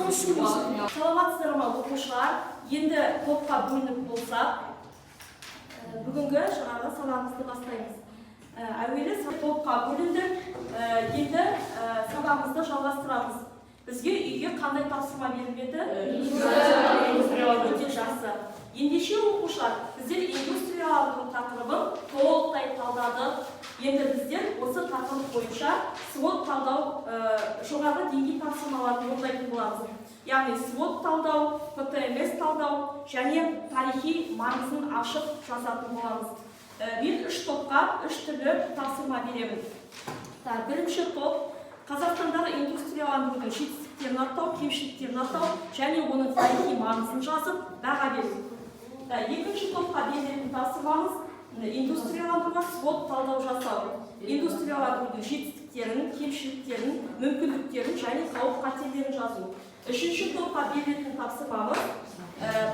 Саламатсыздар ма оқушылар? Енді топқа бөлініп болсақ, бүгінгі жаңағы сабағымызды бастаймыз. Әуелі топқа бөліндік, енді сабағымызды жалғастырамыз. Бізге үйге қандай тапсырма беріледі? Өте жақсы. Ендеше оқушылар, біздер индустрияландыру тақырыбын толықтай талдадық. Енді біздер осы тақырып бойынша свод талдау, жоғары деңгей тапсырмаларды орындайтын боламыз. Яғни свод талдау, ПТМС талдау және тарихи маңызын ашып жазатын боламыз. Мен 3 топқа 3 түрлі тапсырма беремін. Бірінші топ Қазақстандағы индустрияландырудың жетістіктерін атау, кемшіліктерін атау және оның тарихи маңызын жазып баға беру. Екінші топқа берілетін тапсырмамыз индустрияландыруға свод талдау жасау. Индустрияландырудың жетістіктерін, кемшіліктерін, мүмкіндіктерін және қауіп-қатерлерін жазу. Үшінші топқа берілетін тапсырмамыз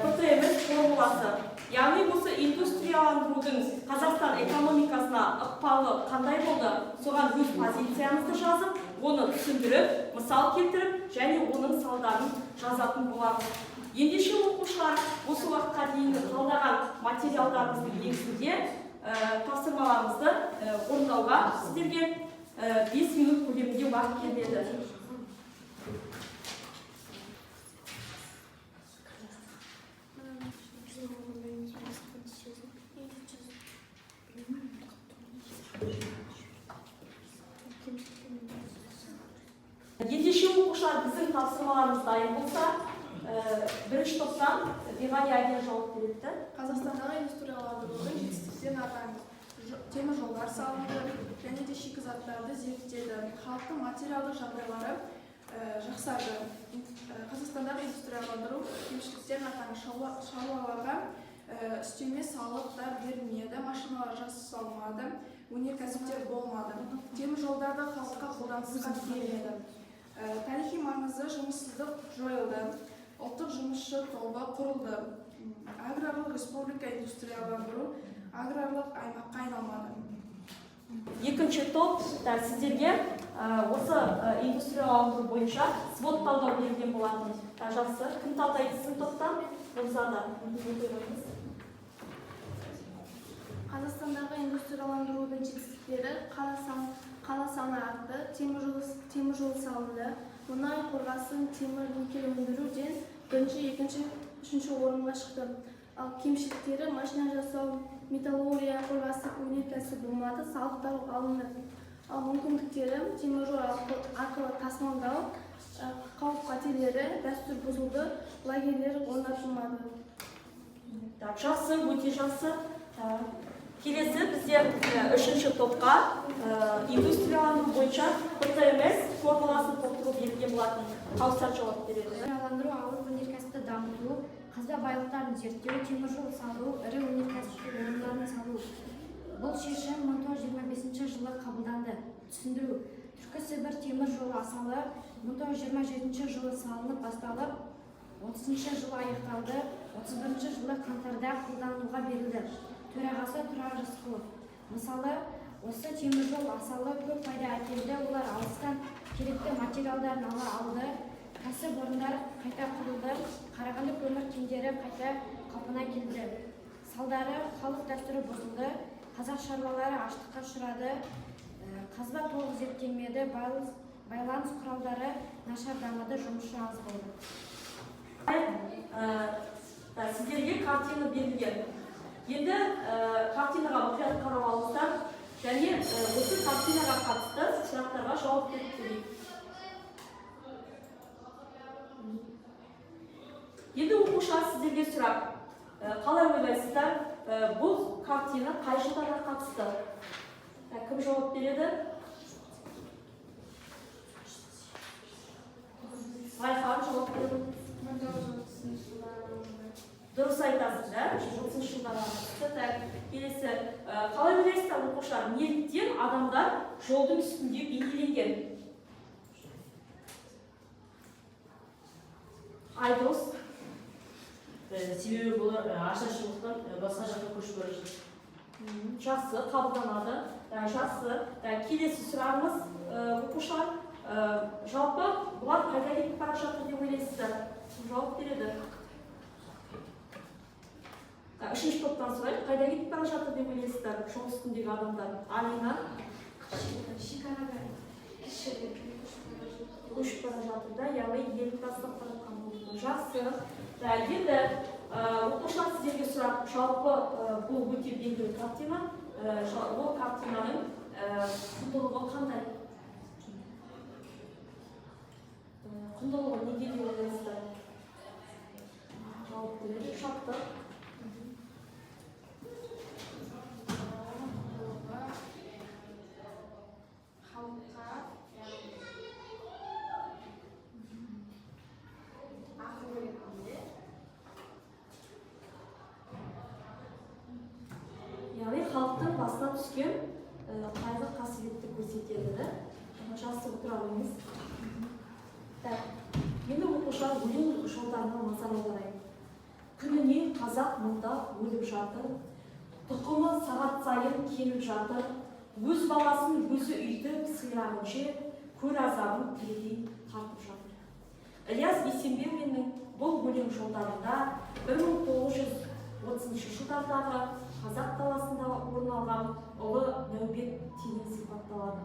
ПТМС формуласы. Яғни осы индустрияландырудың Қазақстан экономикасына ықпалы қандай болды, соған өз позициямызды жазып, оны түсіндіріп, мысал келтіріп, және оның салдарын жазатын боламыз. Ендеше оқушылар, осы уақытқа дейінгі талдаған материалдарымыздың негізінде тапсырмаларымызды орындауға сіздерге 5 минут көлемінде уақыт беріледі. Ендеше оқушылар, біздің тапсырмаларымыз дайын болса, бірінші топтан Беғали Айгер жауап береді. Қазақстандағы индустрияландырудың жетістіктерін атаймыз. Темір жолдар салынды және де шикізаттарды зерттеді. Халықтың материалдық жағдайлары жақсарды. Қазақстандағы индустрияландыру кемшіліктерін атаймыз. Шаруаларға үстеме салықтар берілмеді, машиналар жасалмады, өнеркәсіптер болмады. Темір жолдарды халыққа қолданысқа беріледі. Тарихи маңызы жұмыссыздық жойылды. Ұлттық жұмысшы тобы құрылды. Аграрлық республика индустрияландыру аграрлық аймаққа айналмады. Екінші топ сіздерге осы индустрияландыру бойынша свод талдау берілген болатын. Жақсы. Кім талдайды сіздің топтан? Розада. Қазақстандағы индустрияландырудың жетістіктері қала саны артты, темір жол салынды, мұнай қорғасын, темір никель өндіруден бірінші, екінші, үшінші орынға шықты. Ал кемшіліктері машина жасау, металлургия, қорғасын өнеркәсібі болмады, салықтар алынды. Ал мүмкіндіктері темір жол арқылы тасымалдау, қауіп-қатерлері, дәстүр бұзылды, лагерлер орнатылмады. Жақсы, өте жақсы. Келесі біздер үшінші топқа индустрияландыру бойынша ПТМС формуласын толтыру берілген болатын. Қауысар жауап береді. Индустрияландыру ауыл өнеркәсіпті дамыту, қазба байлықтарын зерттеу, темір жол салу, ірі өнеркәсіп орындарын салу. Бұл шешім 1925 жылы қабылданды. Түсіндіру. Түркі-Сібір темір жолы асалы 1927 жылы салынып басталып, 30 жылы аяқталды, 31 жылы қаңтарда қолдануға берілді. Төрағасы Тұрар Рысқұлов. Мысалы, осы темір жол асалы көп пайда әкелді, олар алыстан керекті материалдарын ала алды, кәсіпорындар қайта құрылды, Қарағанды көмір кендері қайта қалпына келді. Салдары халық дәстүрі бұзылды, қазақ шаруалары аштыққа ұшырады, қазба толық зерттелмеді, байланыс құралдары нашар дамыды, жұмысшы аз болды. Сіздерге картина берілген. Енді картинаға мұқият қарап алыңыздар және осы картинаға қатысты сұрақтарға жауап беріп көрейік. Енді оқушылар сіздерге сұрақ. Қалай ойлайсыздар, бұл картина қай жылдарға қатысты? Кім жауап береді? Айхан жауап береді. Дұрыс айтасыз, 30 жылдарға қатысты. Келесі, қалай ойлайсыздар оқушылар, неліктен адамдар жолдың үстінде бейнеленген? Айдос. Себебі бұлар ашаршылықтан басқа жаққа көшіп бара жатыр. Жақсы, қабылданады. Жақсы. Келесі сұрағымыз оқушылар, жалпы бұлар қайда кетіп бара жатыр деп ойлайсыздар? жауап береді. Үшінші топтан сұрайық, қайда кетіп бара жатыр деп ойлайсыздар жол үстіндегі адамдар? Алина шекараға көшіп бара жатыр да, яғни елді тастап бара жатқан болды. Жақсы. Енді оқушылар сіздерге сұрақ, жалпы бұл өте белгілі картина. Ол картинаның құндылығы қандай? Құндылығы неге деп ойлайсыздар? Жауап береді, шаттық. Яғни халықтың басына түскен қайғы қасиетті көрсетеді. Жақсы отыра алыңыз. Енді оқушылар өлең жолдарына назар аударайық. Күніне қазақ мұнда өліп жатыр, тұқымы сағат сайын келіп жатыр, өз баласын өзі үйтіп сыйлағынше көр азабын тірідей тартып жатыр. Ілияс Бейсенберлиннің бұл өлең жолдарында 1930 жылдардағы қазақ даласында орын алған ұлы нәубет терең сипатталады.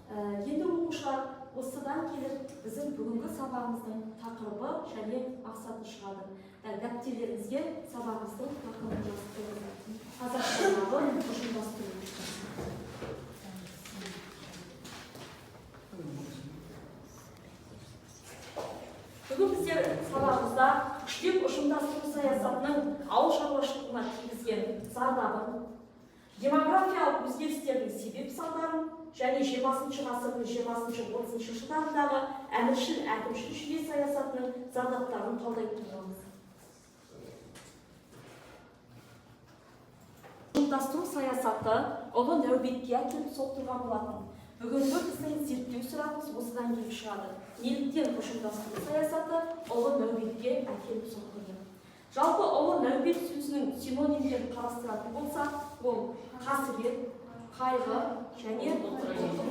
Енді оқушылар осыдан келіп біздің бүгінгі сабағымыздың тақырыбы және мақсаты шығады. Дәптерлеріңізге сабағымыздың тақырыбын жазып қойыңыздар. Қазақ сабағы ұжымдастыру. Бүгін біздер сабағымызда күштеп ұжымдастыру саясатының ауыл шаруашылығына тигізген зардабын, демографиялық өзгерістердің себеп салдарын және 20 ғасырдың 20-30 жылдарындағы әміршіл әкімшіл жүйе саясатының зардаптарын талдайтын боламыз. Ұжымдастыру саясаты ұлы нәубетке әкеліп соқтырған болатын. Бүгінгі біздің зерттеу сұрағымыз осыдан келіп шығады. Неліктен ұжымдастыру саясаты ұлы нәубетке әкеліп соқтырды? Жалпы ұлы нәубет сөзінің синонимдерін қарастыратын болсақ, ол қасірет, қайғы және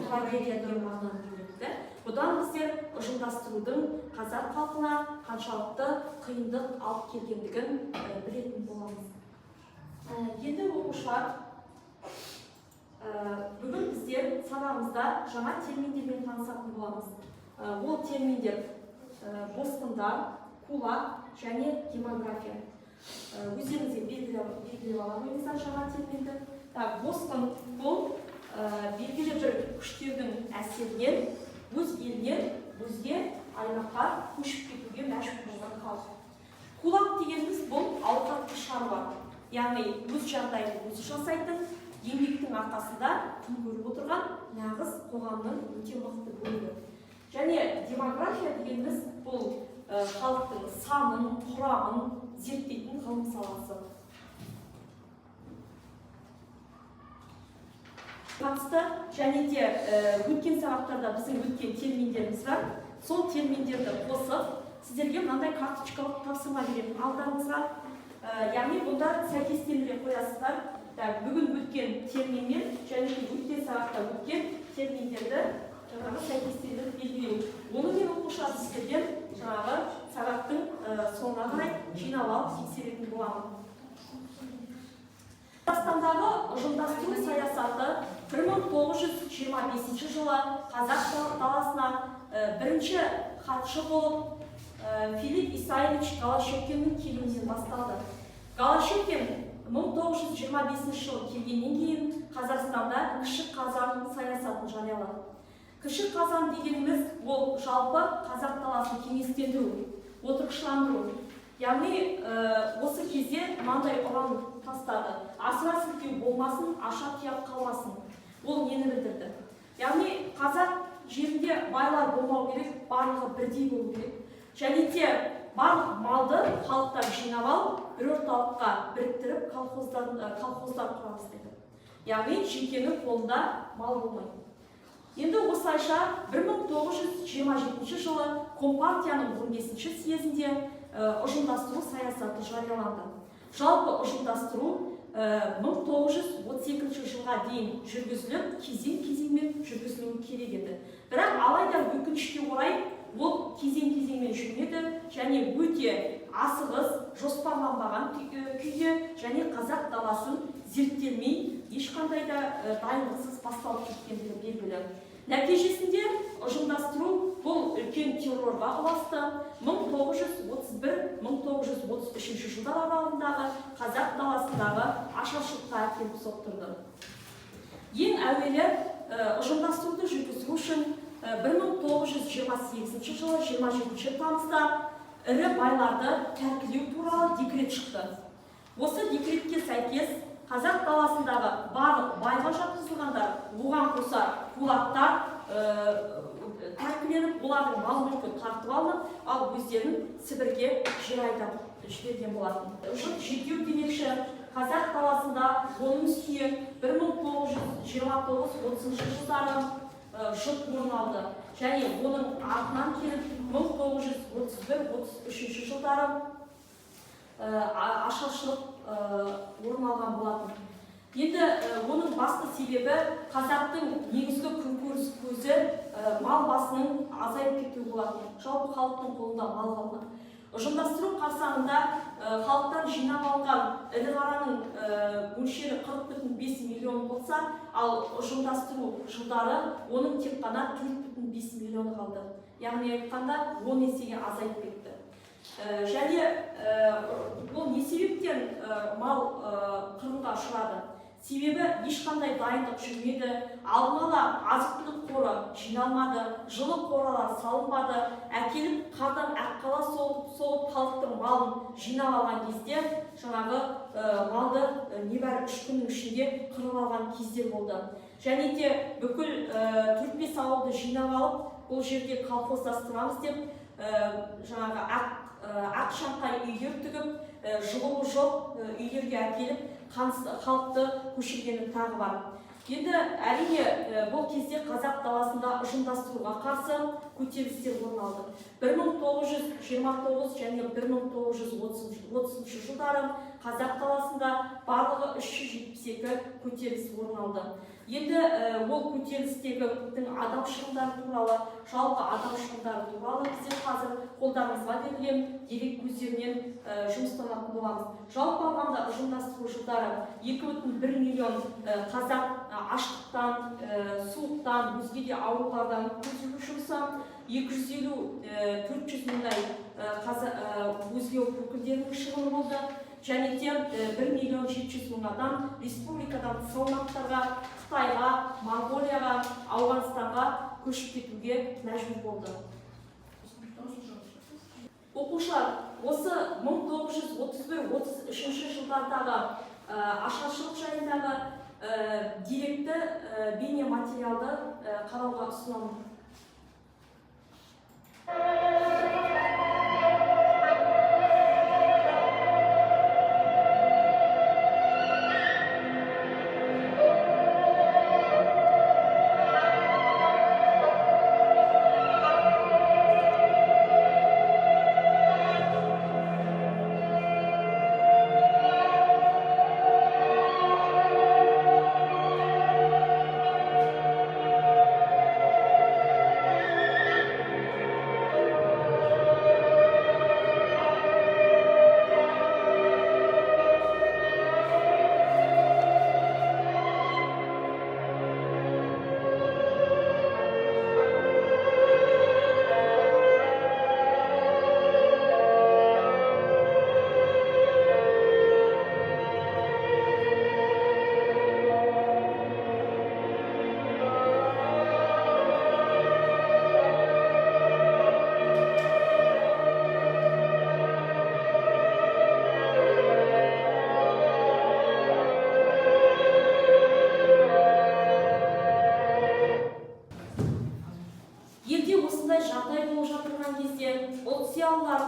трагедия деген мағынаны білдіреді. Бұдан біздер ұжымдастырудың қазақ халқына қаншалықты қиындық алып келгендігін білетін боламыз. Енді оқушылар, бүгін біздер сабағымызда жаңа терминдермен танысатын боламыз. Ол терминдер босқындар, кулак және демография. Өздеріңізге белгілеп ала қойыңыздар жаңа терминді. Босқын бұл белгілі бір күштердің әсерінен өз елінен өзге аймаққа көшіп кетуге мәжбүр болған халық. Кулак дегеніміз бұл ауқатты шаруа, яғни өз жағдайын өзі жасайтын, еңбектің арқасында күн көріп отырған нағыз қоғамның өте мықты бөлігі. Және демография дегеніміз бұл халықтың санын, құрамын зерттейтін ғылым саласы. Қатысты және де өткен сабақтарда біздің өткен терминдеріміз бар. Сол терминдерді қосып, сіздерге мынандай карточкалық тапсырма беремін алдарыңызға. Яғни бұнда сәйкестендіре қоясыздар. Бүгін өткен терминмен және өткен сабақта өткен терминдерді жаңағы сәйкестендіріп белгілеу. Оны мен оқушылар сіздерден жаңағы сабақтың соңына қарай жинап алып тексеретін боламын. Қазақстандағы ұжымдастыру саясаты 1925 жылы қазақ даласына бірінші хатшы болып Филипп Исаевич Голощекиннің келуінен басталды. Голощекин 1925 жылы келгеннен кейін Қазақстанда кіші қазан саясатын жариялады. Кіші қазан дегеніміз ол жалпы қазақ даласын кеңестендіру, отырықшыландыру. Яғни осы кезде мынандай ұран тастады. Асыра сілтеу болмасын, аша тұяқ қалмасын. Ол нені білдірді? Яғни қазақ жерінде байлар болмау керек, барлығы бірдей болу керек. Және де барлық малды халықтан жинап алып, бір орталыққа біріктіріп колхоздар құрамыз деді. Яғни жекенің қолында мал болмайды. Енді осылайша 1927 жылы Компартияның 15-ші съезінде ұжымдастыру саясаты жарияланды. Жалпы ұжымдастыру 1932 жылға дейін жүргізіліп, кезең-кезеңмен жүргізілуі керек еді. Бірақ алайда өкінішке орай ол кезең-кезеңмен жүрмеді және өте асығыс, жоспарланбаған күйде және қазақ даласын зерттелмей ешқандай да дайындықсыз басталып кеткендігі белгілі. Нәтижесінде ұжымдастыру бұл үлкен террорға ұласты. 1931-1933 жылдар аралығындағы қазақ даласындағы ашаршылыққа әкеліп соқтырды. Ең әуелі ұжымдастыруды жүргізу үшін 1928 жылы 27 тамызда ірі байларды тәркілеу туралы декрет шықты. Осы декретке сәйкес қазақ даласындағы барлық байға жатқызылғандар, оған қоса кулактар тәркіленіп, олардың мал-мүлкі тартып алынып, ал өздерін Сібірге жер айдап жіберген болатын. Жұрт жетеу демекші, қазақ даласында оның үстіне 1929-30 жылдары жұт орын алды. Және оның артынан келіп 1931-33 жылдары ашаршылық орын алған болатын. Енді оның басты себебі қазақтың негізгі күнкөріс көзі мал басының азайып кетуі болатын. Жалпы халықтың қолында мал қалды. Ұжымдастыру қарсаңында халықтан жинап алған ірі қараның мөлшері 40,5 миллион болса, ал ұжымдастыру жылдары оның тек қана 4,5 миллион қалды. Яғни айтқанда 10 есеге азайып кетті. Және бұл не себептен мал қырғынға ұшырады? Себебі ешқандай дайындық жүрмеді, алдын ала азық-түлік қоры жиналмады, жылы қоралар салынбады, әкеліп қардан аққала соғып халықтың малын жинап алған кезде жаңағы малды небәрі 3 күннің ішінде қырып алған кездер болды. Және де бүкіл 4-5 ауылды жинап алып, бұл жерде колхоздастырамыз деп жаңағы ақ шаңқай үйлер тігіп, жылуы жоқ үйлерге әкеліп халықты көшіргені тағы бар. Енді әрине бұл кезде қазақ даласында ұжымдастыруға қарсы көтерілістер орын алды. 1929 және 1930 жылдары қазақ даласында барлығы 372 көтеріліс орын алды. Енді ол көтерілістегі адам шығындары туралы, жалпы адам шығындары туралы біздер қазір қолдарыңызға берілген дерек көздерінен жұмыстанатын боламыз. Жалпы алғанда ұжымдастыру жылдары 2,1 миллион қазақ аштықтан, суықтан, өзге де аурулардан көз жұмса, 250-400 мыңдай өзге ұлт өкілдерінің шығыны болды. Және де 1,7 миллион адам республикадан салмақтарға, Қытайға, Монғолияға, Ауғанстанға көшіп кетуге мәжбүр болды. Оқушылар, осы 1931-33 жылдардағы ашаршылық жайындағы деректі бейне материалды қарауға ұсынамын.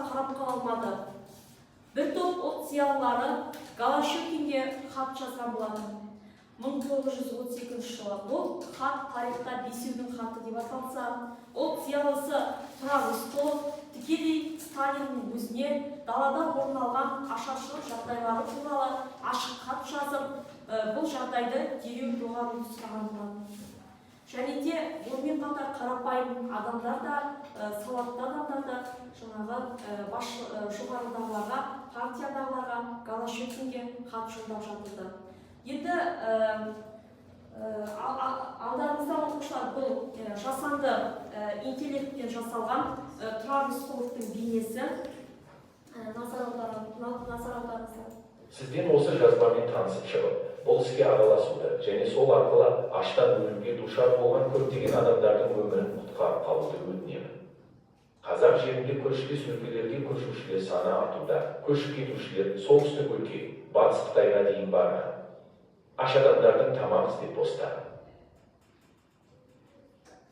қарап қала алмады. Bir топ ұлт зиялылары Голощекинге хат жазған болатын. 1932 жылы. Бұл хат тарихта бесеудің хаты деп аталса, ұлт зиялысы Тұрар Рысқұлов тікелей Сталиннің өзіне далада орын алған ашаршылық жағдайлары туралы ашық хат жазып, бұл жағдайды дереу доғару сұраған болатын. және де онымен қатар қарапайым адамдар да, сауатты адамдар да жаңағы жоғарыдағыларға, партиядағыларға, Голощекинге хат жолдап жатырды. Енді алдарыңызда оқушылар, бұл жасанды интеллектпен жасалған Тұрар Рысқұловтың бейнесі. Назар аударыңыздар. Сізден осы жазбамен танысып шығып, бұл іске араласуды және сол арқылы аштан өлімге душар болған көптеген адамдардың өмірін құтқарып қалуды өтінемін. Қазақ жерінде көршілес өлкелерге көшушілер саны артуда, көшіп кетушілер солтүстік өлке, батыс Қытайға дейін барған. Аш адамдардың тамақ іздеп бостаған.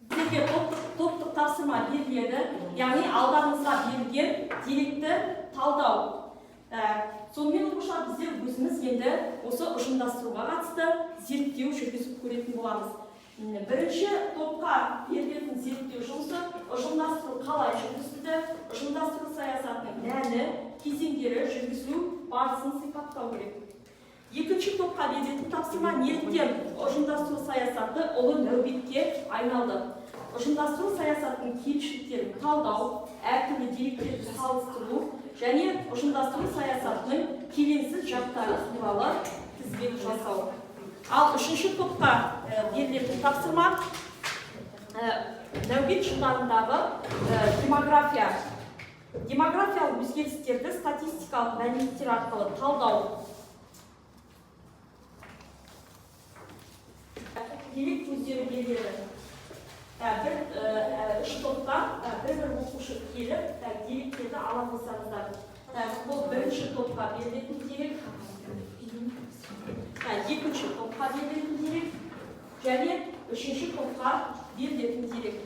Сіздерге топтық тапсырма беріледі, яғни алдарыңызға берілген деректі талдау. Сонымен оқушылар, біздер өзіміз енді осы ұжымдастыруға қатысты зерттеу жүргізіп көретін боламыз. Бірінші топқа берілетін зерттеу жұмысы ұжымдастыру қалай жүргізілді, ұжымдастыру саясатының мәні, кезеңдері, жүргізілу барысын сипаттау керек. Екінші топқа берілетін тапсырма неліктен ұжымдастыру саясаты ұлы нәубетке айналды. Ұжымдастыру саясатының кемшіліктерін талдау, әртүрлі деректерді салыстыру және ұжымдастыру саясатының келеңсіз жақтары туралы тізбек жасау. Ал үшінші топқа берілетін тапсырма нәубет жылдарындағы демографиялық өзгерістерді статистикалық мәліметтер арқылы талдау. Дерек көздері беріледі. Үш топтан бір оқушы келіп, деректерді ала қосаңыздар. Бұл бірінші топқа берілетін дерек, екінші топқа берілетін дерек, және үшінші топқа берілетін дерек.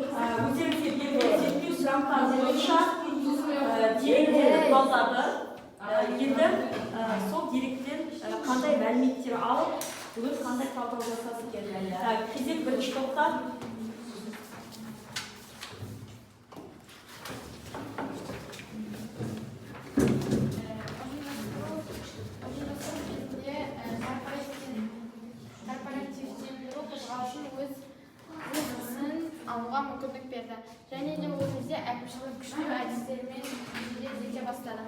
Өздеріңізге берілген зерттеу сұрақтары бойынша деректерді талдады. Енді сол деректен қандай мәліметтер алып, бүгін қандай талдау жасасы екен. Кезек бірінші топта. алуға мүмкіндік берді. Және де ол кезде әкімшілік күшті әдістермен зерттей бастады.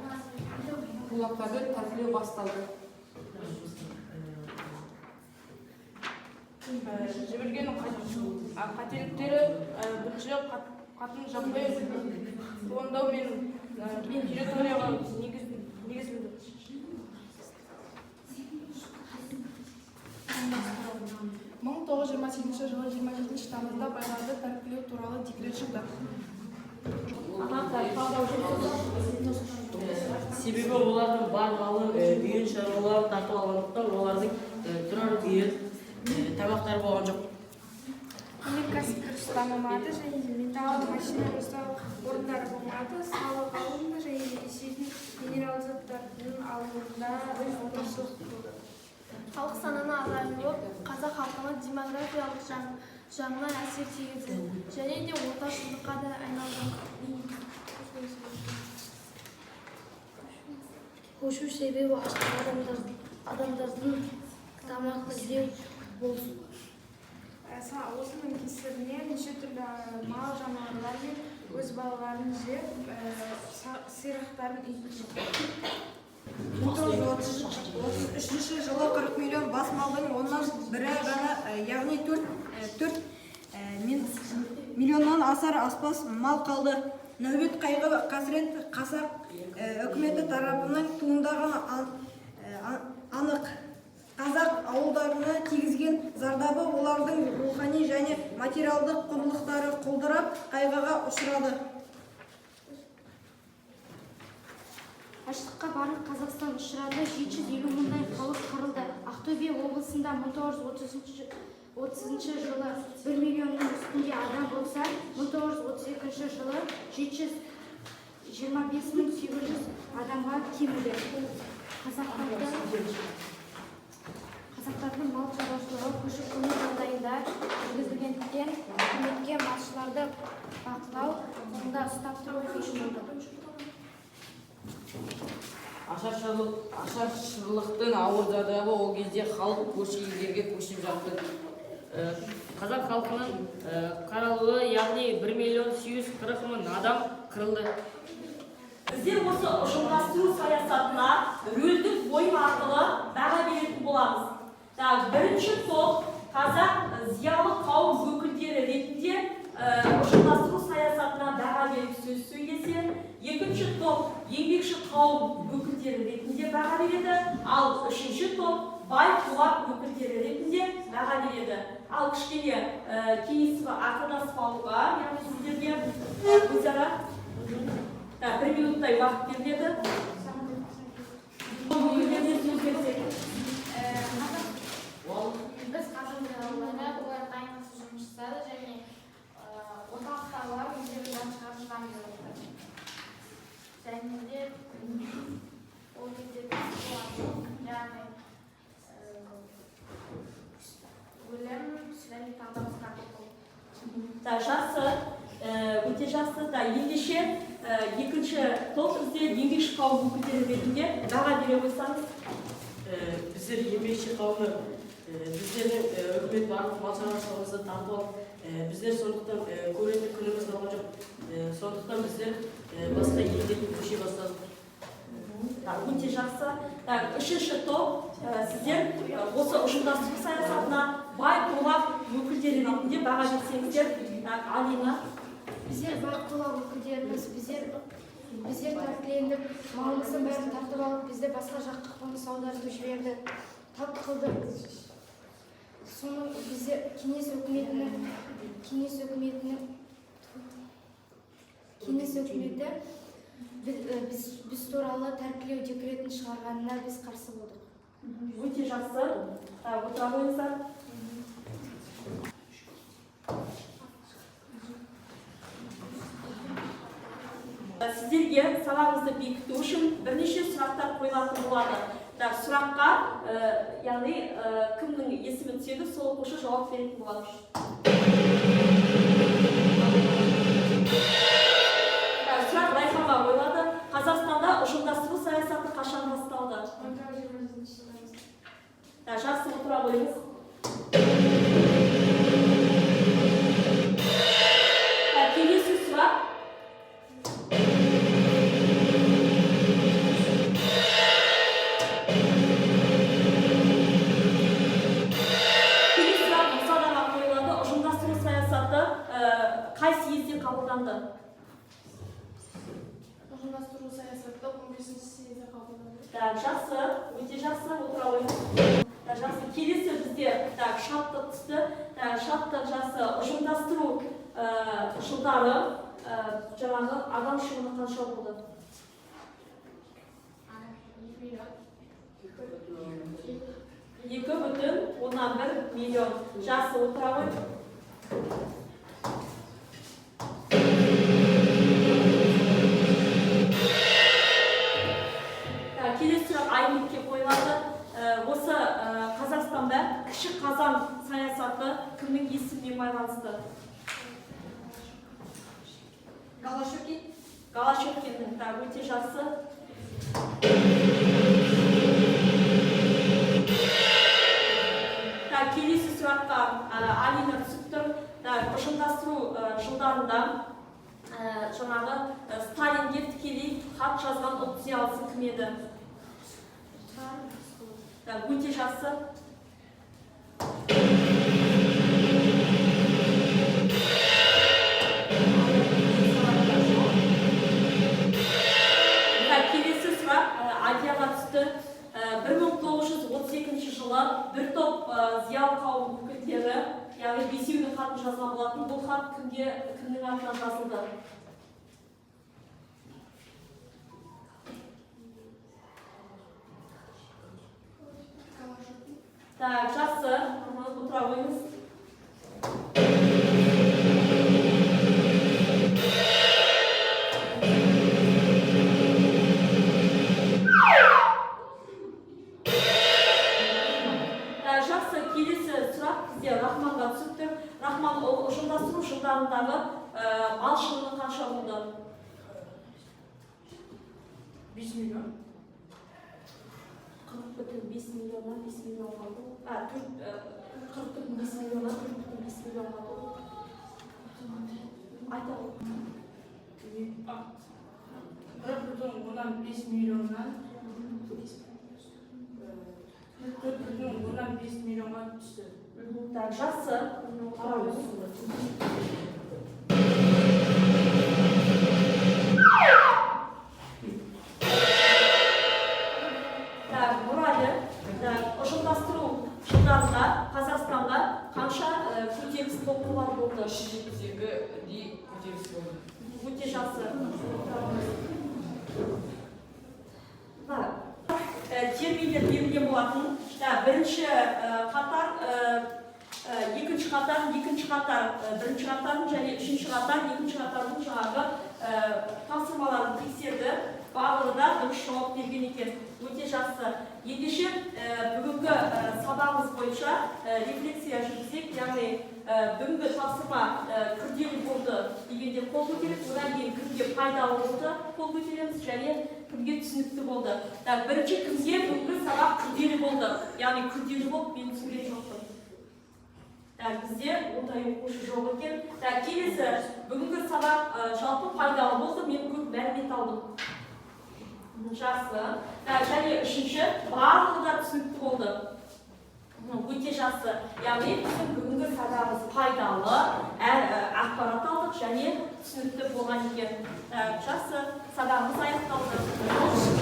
Кулактарды тәрбиелеу басталды. Жіберген қателіктері бірінші қатын жаппай туындау мен территорияға негізделді. 1927 жылы 27 тамызда байларды тәркілеу туралы декрет шықты. Себебі олардың барлығы үйін шаруаларын тартып алғандықтан олардың тұрар үйі тамақтары болған жоқ. Өнеркәсіп дұрыс дамымады және металл машина жасау орындары болмады. Салық алынды және ресейдің минерал заттарының алуында отыршылық болды. Халық санының азаюы қазақ халқына демографиялық жағынан әсер тигізді және де орташылдыққа да айналды. Көшу себебі аштық адамдардың тамақ іздеу болды. Осының кесірінен неше түрлі мал жануарлар мен өз балаларын жеп, сирақтарын үйітті. 1933 жылы 40 миллион бас малдың оннан бірі ғана, яғни 4 миллионнан асар аспас мал қалды. Нәубет қайғы қасірет қазақ үкіметі тарапынан туындаған анық. Қазақ ауылдарына тигізген зардабы олардың рухани және материалдық құндылықтары құлдырап қайғыға ұшырады. Аштыққа барлық Қазақстан ұшырады, 750 мыңдай халық қырылды. Ақтөбе облысында 1930 жылы 1 миллионның үстінде адам болса, 1932 жылы 725.800 адамға кеміді. Қазақтарды адамдардың мал шаруашылығы көшіп-қону жағдайында жүргізілгендіктен үкіметке малшыларды бақылау құзырында ұстап тұру қиын болды. Ашаршылықтың ауыр зардабы ол кезде халық көрші елдерге көшіп жатты. Қазақ халқының қаралуы, яғни 1.840.000 адам қырылды. Біздер осы ұжымдастыру саясатына рөлдік ойын арқылы баға беретін боламыз. Бірінші топ қазақ зиялы қауым өкілдері ретінде ұжымдастыру саясатына баға беріп сөз сөйлесе, екінші топ еңбекші қауым өкілдері ретінде баға береді, ал үшінші топ бай кулак өкілдері ретінде баға береді. Ал кішкене кеңесіп ақылдасып алуға, яғни сіздерге өзара 1 минуттай уақыт беріледі. Біз қазіргі жағдайда олар дайындықсыз жұмыс жасады және орталықтағылар өздері жан шығарып шығамыз деп жатыр. Және де ол кезде біз яғни өлім және тағы да басқа болды. Жақсы, өте жақсы. Ендеше екінші топ біздер еңбекші қауым өкілдері ретінде баға бере қойсаңыз. Біздер еңбекші қауымы, біздердің үкімет барлық мал шаруашылығымызды тартып алып, біздер сондықтан көретін күніміз қалған жоқ. Сондықтан біздер басқа елдерге көше бастадық. Өте жақсы. Үшінші топ сіздер осы ұжымдастыру саясатына бай кулак өкілдері ретінде баға берсеңіздер. Алина. Біздер бай кулак өкілдеріміз, біздер тәркілендік, малымызды бәрін тартып алып, бізді басқа жаққа қоныс аударып жіберді, тап қылды. Соны біздер кеңес өкіметі біз туралы тәркілеу декретін шығарғанына біз қарсы болдық. Өте жақсы. Отыра қойыңыздар. Сіздерге сабағыңызды бекіту үшін бірнеше сұрақтар қойылатын болады. Сұраққа, яғни кімнің есімі түседі, сол оқушы жауап беретін болады. Сұрақ Райханға қойылады. Қазақстанда ұжымдастыру саясаты қашан басталды? 1920 Жақсы, отыра қойыңыз. Келесі сұрақ. Қай съезде қабылданды? Ұжымдастыру саясаты 15-ші съезде қабылданды. Жақсы, өте жақсы, отыра қойыңыз. Жақсы, келесі бізде шарттық түсті. Шарттық жақсы ұжымдастыру жылдары жаңағы адам шығыны қанша болды? 2,1 миллион. Жақсы, отыра қойыңыз. Келесі сұрақ Аймекке қойылады. Осы Қазақстанда кіші қазан саясаты кімнің есімімен байланысты? Голощекиннің. Өте жақсы. Келесі сұраққа Алина түсіп тұр. Ұжымдастыру жылдарында жаңағы Сталинге тікелей хат жазған ұлт зиялысы кім еді? Өте жақсы. Келесі сұрақ Адияға түсті. 1932 жылы бір топ зиялы қауым өкілдері, яғни бесеуінің хатын жазған болатын. Бұл хат кімнің атынан жазылды? Жақсы, отыра қойыңыз. Жақсы, жылдарындағы мал шығыны қанша болды? 5 миллион. 40,5 миллионнан 5 миллион қалды. 40,5 миллионнан 4,5 миллион қалды. Айта ғой. 4,5 миллионнан 4,5 миллионға түсті. Так, жасы. Так, мұрайды. Ұжымдастыру жылдарында Қазақстанға қанша көтеріліс толқулар болды? 7-ге дейін көтеріліс болды. Өте жақсы. Терминдер берілген болатын. Бірінші қатар, екінші қатар, бірінші қатардың және үшінші қатар, екінші қатардың жаңағы тапсырмаларын тексерді. Барлығы да дұрыс жауап берген екен. Өте жақсы. Ендеше бүгінгі сабағымыз бойынша рефлексия жүргізсек, яғни бүгінгі тапсырма күрделі болды дегенде қол көтеріп, одан кейін кімге пайдалы болды қол көтереміз және кімге түсінікті болды. Бірінші кімге бүгінгі сабақ күрделі болды, яғни күрделі болып мен түсінген жоқпын. Бізде ондай оқушы жоқ екен. Келесі бүгінгі сабақ жалпы пайдалы болды, мен көп мәлімет алдым. Жақсы. Және үшінші барлығы да түсінікті болды. Өте жақсы. Яғни біздің бүгінгі сабағымыз пайдалы, ақпарат алдық және түсінікті болған екен. Жақсы. Сабағымыз аяқталды.